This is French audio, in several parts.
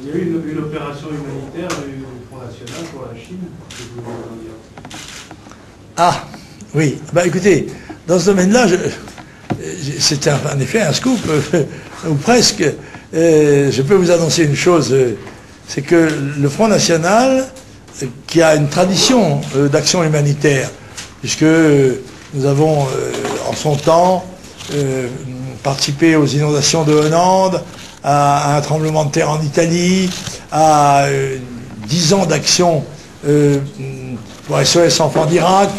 Il y a eu une opération humanitaire du Front National pour la Chine. Que vous voulez en dire? Ah, oui. Bah écoutez, dans ce domaine-là, c'est en effet un scoop, ou presque. Je peux vous annoncer une chose, c'est que le Front National, qui a une tradition d'action humanitaire, puisque nous avons en son temps participé aux inondations de Hollande, à un tremblement de terre en Italie, à 10 ans d'action pour SOS Enfants d'Irak,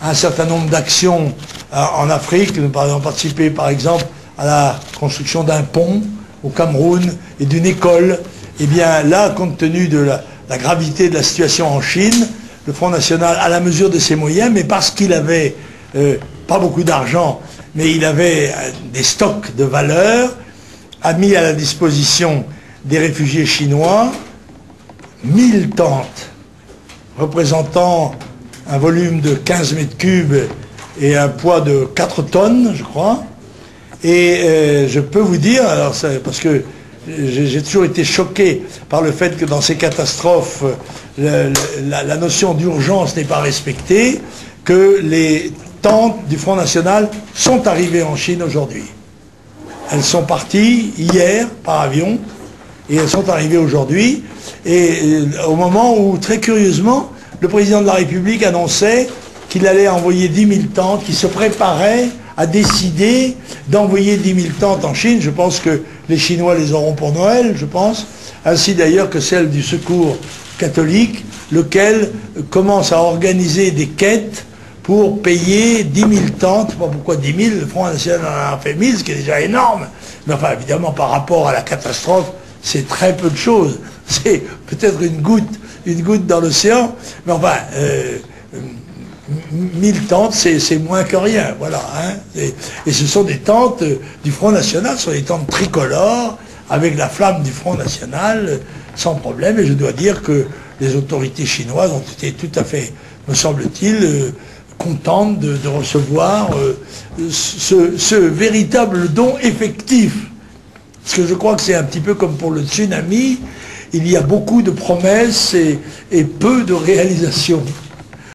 un certain nombre d'actions en Afrique. Nous avons participé par exemple à la construction d'un pont au Cameroun et d'une école. Et bien là, compte tenu de la gravité de la situation en Chine, le Front National, à la mesure de ses moyens, mais parce qu'il avait pas beaucoup d'argent, mais il avait des stocks de valeur, a mis à la disposition des réfugiés chinois 1000 tentes représentant un volume de 15 mètres cubes et un poids de 4 tonnes, je crois. Et je peux vous dire, alors parce que j'ai toujours été choqué par le fait que dans ces catastrophes, la notion d'urgence n'est pas respectée, que les tentes du Front National sont arrivées en Chine aujourd'hui. Elles sont parties hier par avion et elles sont arrivées aujourd'hui. Et au moment où, très curieusement, le président de la République annonçait qu'il allait envoyer 10 000 tentes, qu'il se préparait à décider d'envoyer 10 000 tentes en Chine. Je pense que les Chinois les auront pour Noël, je pense, ainsi d'ailleurs que celle du Secours catholique, lequel commence à organiser des quêtes pour payer 10 000 tentes. Je ne sais pas pourquoi 10 000, le Front National en a fait 1000, ce qui est déjà énorme. Mais enfin, évidemment, par rapport à la catastrophe, c'est très peu de choses. C'est peut-être une goutte dans l'océan, mais enfin, 1000 tentes, c'est moins que rien, voilà. Hein. Et ce sont des tentes du Front National, ce sont des tentes tricolores, avec la flamme du Front National, sans problème. Et je dois dire que les autorités chinoises ont été tout à fait, me semble-t-il, contentes de recevoir ce véritable don effectif. Parce que je crois que c'est un petit peu comme pour le tsunami, il y a beaucoup de promesses et peu de réalisations.